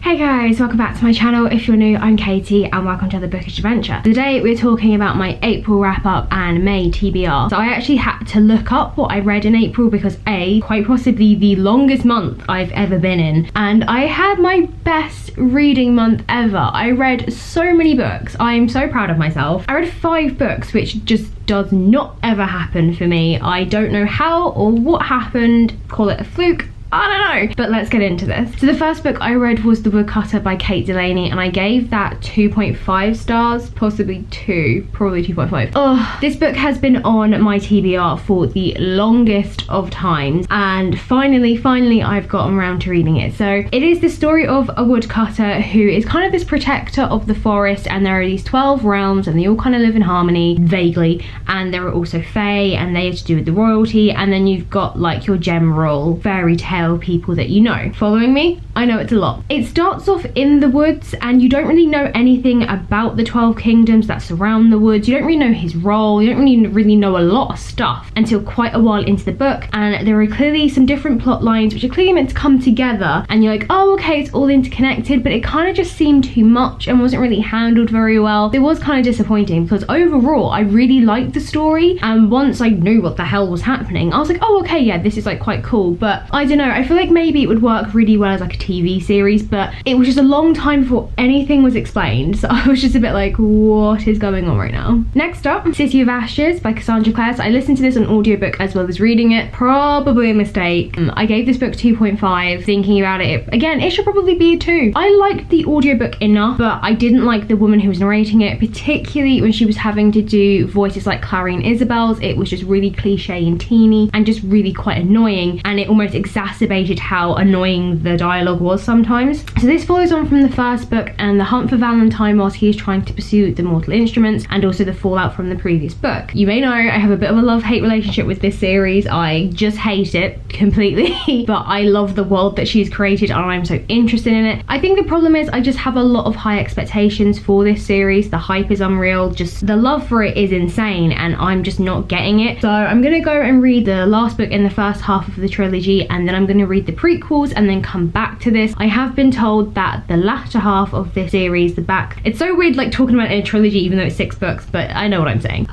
Hey guys, welcome back to my channel. If you're new, I'm Katie and welcome to the Bookish adventure. Today we're talking about my April wrap up and May TBR. So I actually had to look up what I read in April because A, quite possibly the longest month I've ever been in, and I had my best reading month ever. I read so many books. I'm so proud of myself. I read 5 books, which just does not ever happen for me. I don't know how or what happened. Call it a fluke, I don't know, but let's get into this. So the first book I read was The Woodcutter by KatiEllen, and I gave that 2.5 stars, possibly 2, probably 2.5. Oh, this book has been on my TBR for the longest of times, and finally I've gotten around to reading it. So it is the story of a woodcutter who is kind of this protector of the forest, and there are these 12 realms and they all kind of live in harmony, vaguely, and there are also fae and they have to do with the royalty, and then you've got like your general fairy tale people that you know. Following me? I know it's a lot. It starts off in the woods and you don't really know anything about the 12 kingdoms that surround the woods. You don't really know his role. You don't really know a lot of stuff until quite a while into the book, and there are clearly some different plot lines which are clearly meant to come together, and you're like, oh okay, it's all interconnected, but it kind of just seemed too much and wasn't really handled very well. It was kind of disappointing because overall I really liked the story, and once I knew what the hell was happening I was like, oh okay, yeah, this is like quite cool. But I don't know, I feel like maybe it would work really well as like a TV series, but it was just a long time before anything was explained, so I was just a bit like, what is going on right now? Next up, City of Ashes by Cassandra Clare. So I listened to this on audiobook as well as reading it. Probably a mistake. I gave this book 2.5. Thinking about it, again, it should probably be a 2. I liked the audiobook enough, but I didn't like the woman who was narrating it, particularly when she was having to do voices like Clary and Isabel's. It was just really cliche and teeny and just really quite annoying, and it almost exacerbated how annoying the dialogue was sometimes. So this follows on from the first book and the hunt for Valentine whilst he is trying to pursue the mortal instruments, and also the fallout from the previous book. You may know I have a bit of a love-hate relationship with this series. I just hate it completely, but I love the world that she's created and I'm so interested in it. I think the problem is I just have a lot of high expectations for this series. The hype is unreal, just the love for it is insane, and I'm just not getting it. So I'm gonna go and read the last book in the first half of the trilogy, and then I'm gonna read the prequels and then come back to this. I have been told that the latter half of this series, the back, it's so weird like talking about it in a trilogy even though it's 6 books, but I know what I'm saying,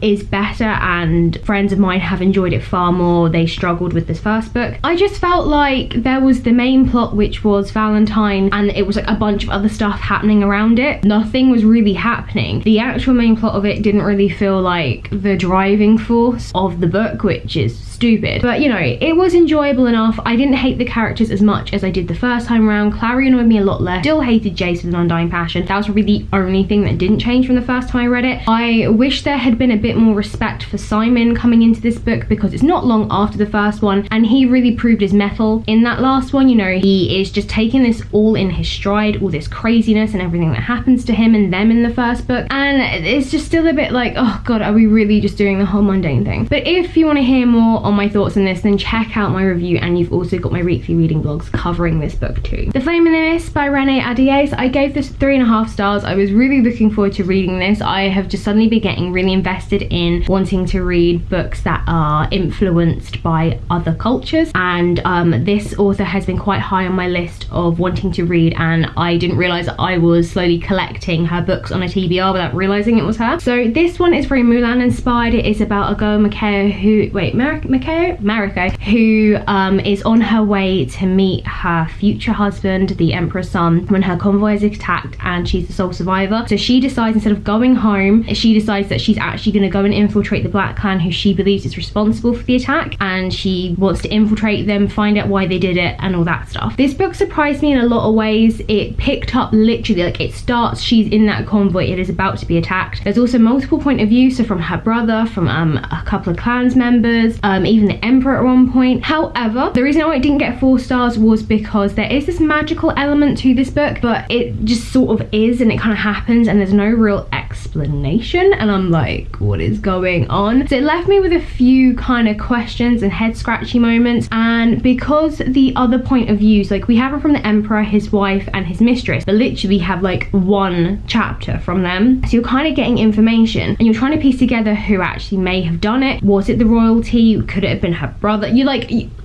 is better, and friends of mine have enjoyed it far more. They struggled with this first book. I just felt like there was the main plot, which was Valentine, and it was like a bunch of other stuff happening around it. Nothing was really happening. The actual main plot of it didn't really feel like the driving force of the book, which is stupid, but you know, it was enjoyable enough. I didn't hate the characters as much as I did the first time around. Clary annoyed me a lot less. Still hated Jace with an undying passion. That was really the only thing that didn't change from the first time I read it. I wish there had been a bit more respect for Simon coming into this book, because it's not long after the first one and he really proved his mettle in that last one. You know, he is just taking this all in his stride, all this craziness and everything that happens to him and them in the first book, and it's just still a bit like, oh god, are we really just doing the whole mundane thing? But if you want to hear more on my thoughts on this, then check out my review, and you've also got my weekly reading vlogs covering this book too. The Flame in the Mist by Renee Adier. So I gave this 3.5 stars. I was really looking forward to reading this. I have just suddenly been getting really invested in wanting to read books that are influenced by other cultures, and this author has been quite high on my list of wanting to read, and I didn't realise that I was slowly collecting her books on a TBR without realising it was her. So this one is very Mulan inspired. It is about a girl, Mariko, who is on her way to meet her future husband, the Emperor's son, when her convoy is attacked and she's the sole survivor. So she decides, instead of going home, she decides that she's actually going to go and infiltrate the Black Clan, who she believes is responsible for the attack, and she wants to infiltrate them, find out why they did it and all that stuff. This book surprised me in a lot of ways. It picked up literally, like, it starts, she's in that convoy, it is about to be attacked. There's also multiple point of view, so from her brother, from a couple of clans members, even the Emperor at one point. However, the reason why it didn't get 4 stars was because there is this magical element to this book, but it just sort of is, and it kind of happens, and there's no real explanation, and I'm like, what is going on? So it left me with a few kind of questions and head scratchy moments. And because the other point of views, like we have it from the emperor, his wife and his mistress, but literally have like one chapter from them, so you're kind of getting information and you're trying to piece together who actually may have done it. Was it the royalty? Could it have been her brother?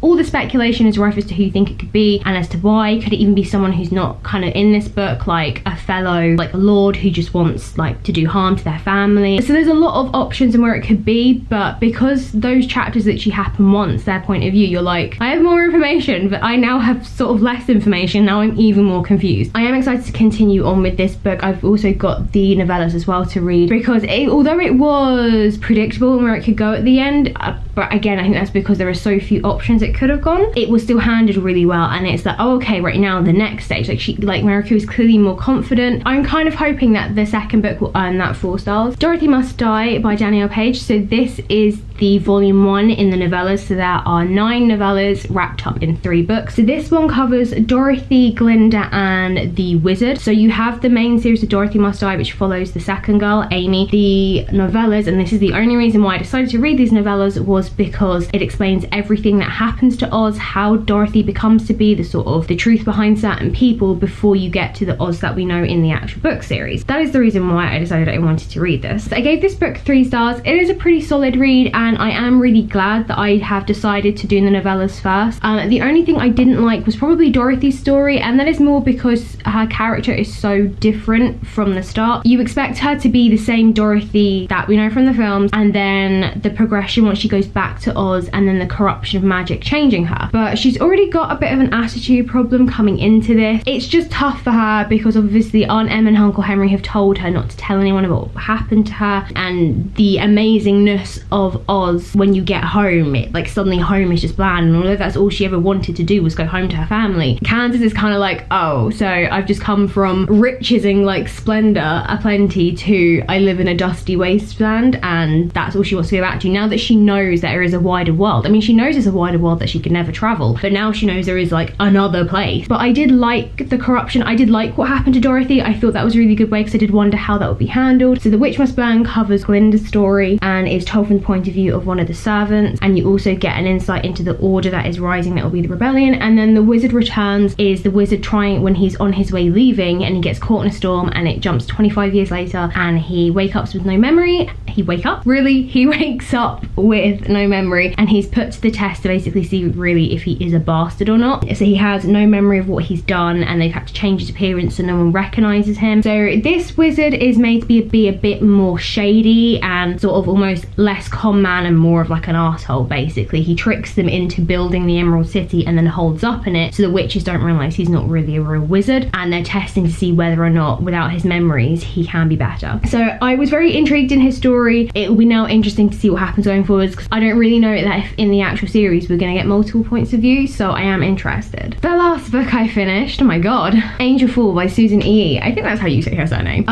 All the speculation is rife as to who you think it could be and as to why. Could it even be someone who's not kind of in this book, like a fellow, like a lord who just wants like to do harm to their family? So there's a lot of options and where it could be, but because those chapters literally happen once, their point of view, you're like, I have more information, but I now have sort of less information. Now I'm even more confused. I am excited to continue on with this book. I've also got the novellas as well to read, because although it was predictable and where it could go at the end, but again, I think that's because there are so few options it could have gone, it was still handled really well. And it's like, oh, okay, right now the next stage, like Mariko is clearly more confident. I'm kind of hoping that the second book will earn that 4 stars. Dorothy Must Die by Danielle Page. So this is the volume 1 in the novellas, so there are 9 novellas wrapped up in 3 books. So this one covers Dorothy, Glinda and the Wizard. So you have the main series of Dorothy Must Die, which follows the second girl, Amy. The novellas, and this is the only reason why I decided to read these novellas, was because it explains everything that happens to Oz, how Dorothy becomes to be, the truth behind certain people before you get to the Oz that we know in the actual book series. That is the reason why I decided I wanted to read this. So I gave this book 3 stars. It is a pretty solid read, and I am really glad that I have decided to do the novellas first. The only thing I didn't like was probably Dorothy's story, and that is more because her character is so different from the start. You expect her to be the same Dorothy that we know from the films, and then the progression once she goes back to Oz, and then the corruption of magic changing her. But she's already got a bit of an attitude problem coming into this. It's just tough for her because obviously Aunt Em and Uncle Henry have told her not to tell anyone about what happened to her, and the amazingness of Oz when you get home, suddenly home is just bland, and although that's all she ever wanted to do was go home to her family, Kansas is kind of like, oh, so I've just come from riches and like splendor aplenty to I live in a dusty wasteland, and that's all she wants to go back to now that she knows that there is a wider world. I mean, she knows there's a wider world that she could never travel, but now she knows there is like another place. But I did like the corruption. I did like what happened to Dorothy. I thought that was a really good way, because I did wonder how that would be handled. So The Witch Must Burn covers Glinda's story and is told from the point of view of one of the servants, and you also get an insight into the order that is rising, that will be the rebellion. And then The Wizard Returns is the wizard trying, when he's on his way leaving and he gets caught in a storm, and it jumps 25 years later and he wakes up with no memory. He wakes up with no memory, and he's put to the test to basically see really if he is a bastard or not. So he has no memory of what he's done, and they've had to change his appearance so no one recognizes him. So this wizard is made to be a bit more shady and sort of almost less con man and more of like an asshole. Basically, he tricks them into building the Emerald City and then holds up in it, so the witches don't realize he's not really a real wizard, and they're testing to see whether or not without his memories he can be better. So I was very intrigued in his story. It will be now interesting to see what happens going forwards, because I don't really know that if in the actual series we're going to get multiple points of view, so I am interested. The last book I finished, oh my god, Angelfall by Susan E. I think that's how you say her surname.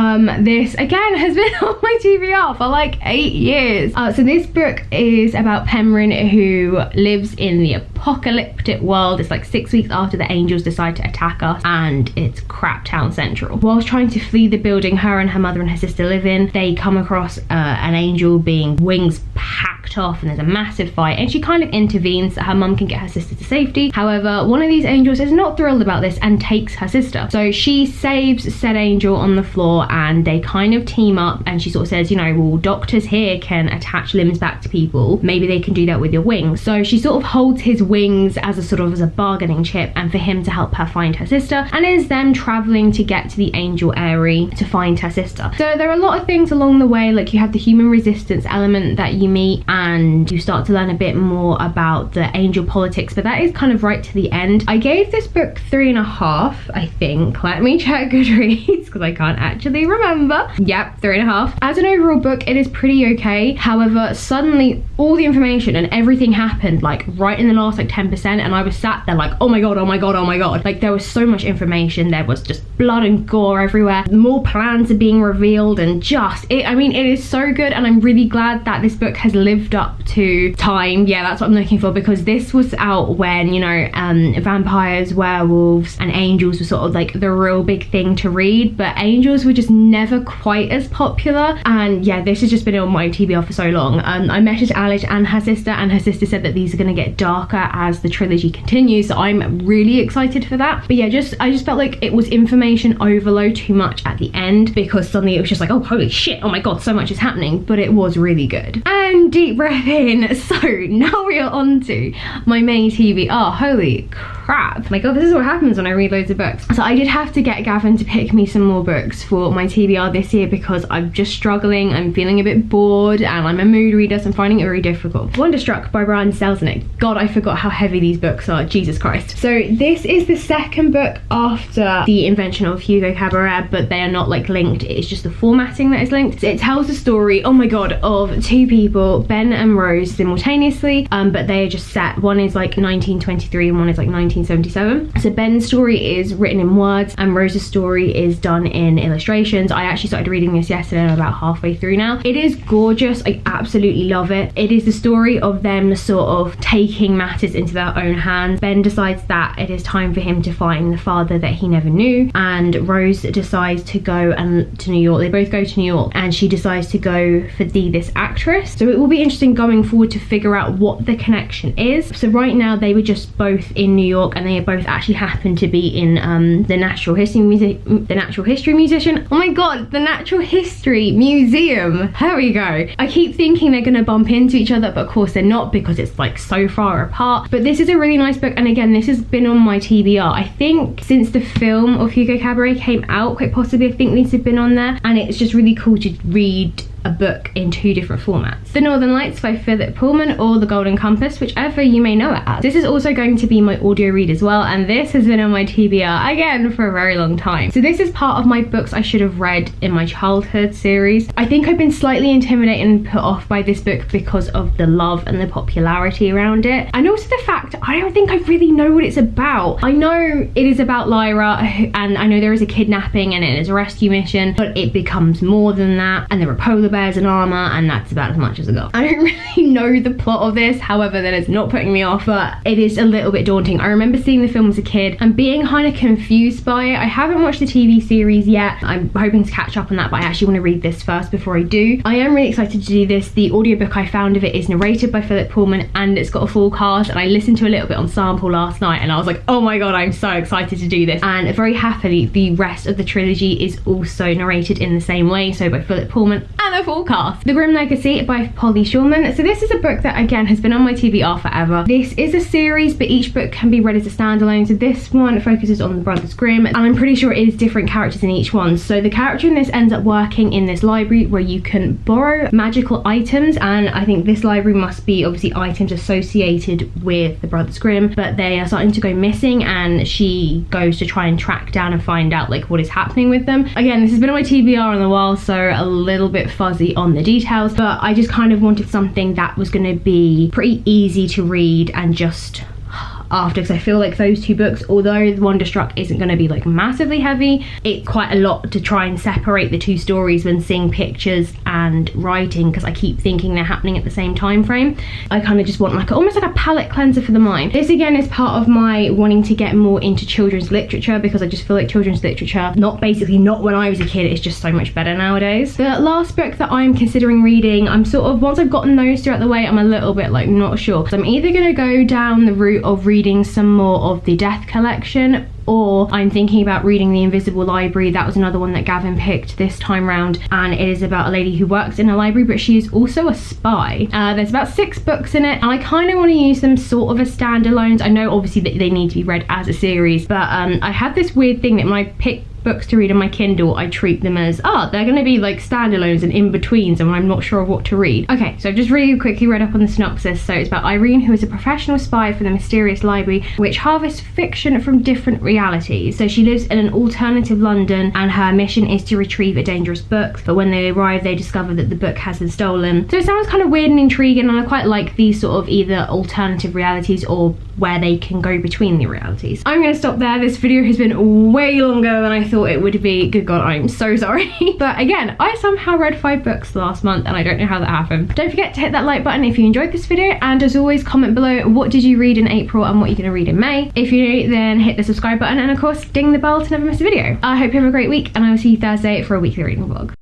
This again has been on my TBR for like 8 years. So this book is about Pemrin, who lives in the apocalyptic world. It's like 6 weeks after the angels decide to attack us, and it's crap town central. Whilst trying to flee the building her and her mother and her sister live in, they come across an angel being wings packed off, and there's a massive fight, and she kind of intervenes so her mum can get her sister to safety. However, one of these angels is not thrilled about this and takes her sister. So she saves said angel on the floor, and they kind of team up, and she sort of says, you know, well, doctors here can attach limbs back to people, maybe they can do that with your wings. So she sort of holds his wings as a bargaining chip, and for him to help her find her sister, and it is them traveling to get to the angel Airy to find her sister. So there are a lot of things along the way, like you have the human resistance element that you meet, and you start to learn a bit more about the angel politics, but that is kind of right to the end. I gave this book 3.5, I think. Let me check Goodreads because I can't actually remember. Yep, 3.5. As an overall book, it is pretty okay. However, suddenly all the information and everything happened like right in the last like 10%, and I was sat there like, oh my god, oh my god, oh my god. Like there was so much information. There was just blood and gore everywhere. More plans are being revealed, and just it, I mean, it is so good, and I'm really glad that this book has lived lived up to time. Yeah, that's what I'm looking for, because this was out when, you know, vampires, werewolves and angels were sort of like the real big thing to read, but angels were just never quite as popular. And yeah, this has just been on my TBR for so long. I messaged Alice and her sister said that these are going to get darker as the trilogy continues, so I'm really excited for that. But yeah, I just felt like it was information overload too much at the end, because suddenly it was just like, oh holy shit, oh my god, so much is happening. But it was really good. And deep breath in. So now we are on to my main TBR. Holy crap, my god, this is what happens when I read loads of books. So I did have to get Gavin to pick me some more books for my TBR this year, because I'm just struggling. I'm feeling a bit bored and I'm a mood reader, so I'm finding it very difficult. Wonderstruck by Brian Selznick. God, I forgot how heavy these books are, Jesus Christ. So this is the second book after the invention of Hugo Cabaret, but they are not like linked, it's just the formatting that is linked. So it tells the story, oh my god, of two people, Ben and Rose, simultaneously, but they are just set, one is like 1923 and one is like 1977. So Ben's story is written in words and Rose's story is done in illustrations. I actually started reading this yesterday and I'm about halfway through now. It is gorgeous, I absolutely love it. It is the story of them sort of taking matters into their own hands. Ben decides that it is time for him to find the father that he never knew, and Rose decides to go to New York. They both go to New York and she decides to go for this actress. So it will be interesting going forward to figure out what the connection is. So right now they were just both in New York and they both actually happen to be in the Natural History Museum. The Natural History Museum. There we go. I keep thinking they're gonna bump into each other, but of course they're not, because it's like so far apart. But this is a really nice book, and again, this has been on my TBR. I think since the film of Hugo Cabaret came out, quite possibly, I think these have been on there, and it's just really cool to read a book in two different formats. The Northern Lights by Philip Pullman, or The Golden Compass, whichever you may know it as. This is also going to be my audio read as well, and this has been on my TBR again for a very long time. So this is part of my books I should have read in my childhood series. I think I've been slightly intimidated and put off by this book because of the love and the popularity around it, and also the fact I don't think I really know what it's about. I know it is about Lyra, and I know there is a kidnapping and it is a rescue mission, but it becomes more than that, and there are polar bears and armor, and that's about as much as I got. I don't really know the plot of this, however, that is not putting me off, but it is a little bit daunting. I remember seeing the film as a kid and being kind of confused by it. I haven't watched the TV series yet. I'm hoping to catch up on that, but I actually want to read this first before I do. I am really excited to do this. The audiobook I found of it is narrated by Philip Pullman and it's got a full cast, and I listened to a little bit on sample last night and I was like, oh my god, I'm so excited to do this. And very happily, the rest of the trilogy is also narrated in the same way, so by Philip Pullman and a full cast. The Grimm Legacy by Polly Shulman. So this is a book that again has been on my TBR forever. This is a series, but each book can be read as a standalone. So this one focuses on the Brothers Grimm, and I'm pretty sure it is different characters in each one. So the character in this ends up working in this library where you can borrow magical items, and I think this library must be obviously items associated with the Brothers Grimm, but they are starting to go missing, and she goes to try and track down and find out like what is happening with them. Again, this has been on my TBR in a while, so a little bit fuzzy on the details, but I just kind of wanted something that was going to be pretty easy to read and just after, because I feel like those two books, although Wonderstruck isn't going to be like massively heavy, it's quite a lot to try and separate the two stories when seeing pictures and writing, because I keep thinking they're happening at the same time frame. I kind of just want like almost like a palette cleanser for the mind. This again is part of my wanting to get more into children's literature, because I just feel like children's literature, not when I was a kid, it's just so much better nowadays. The last book that I'm considering reading, I'm sort of, once I've gotten those two out the way, I'm a little bit like not sure. So I'm either going to go down the route of reading some more of the Death collection, or I'm thinking about reading The Invisible Library. That was another one that Gavin picked this time round, and it is about a lady who works in a library, but she is also a spy. There's about 6 books in it, and I kind of want to use them sort of as standalones. I know obviously that they need to be read as a series, but I have this weird thing that when I pick books to read on my Kindle, I treat them as, they're going to be like standalones and in-betweens, and I'm not sure of what to read. Okay, so I've just really quickly read up on the synopsis. So it's about Irene, who is a professional spy for the mysterious library, which harvests fiction from different realities. So she lives in an alternative London, and her mission is to retrieve a dangerous book, but when they arrive, they discover that the book has been stolen. So it sounds kind of weird and intriguing, and I quite like these sort of either alternative realities or where they can go between the realities. I'm going to stop there. This video has been way longer than I thought thought it would be. Good God, I'm so sorry. But again, I somehow read 5 books last month and I don't know how that happened. Don't forget to hit that like button if you enjoyed this video, and as always, comment below what did you read in April and what you're going to read in May. If you're new, then hit the subscribe button and of course ding the bell to never miss a video. I hope you have a great week, and I will see you Thursday for a weekly reading vlog.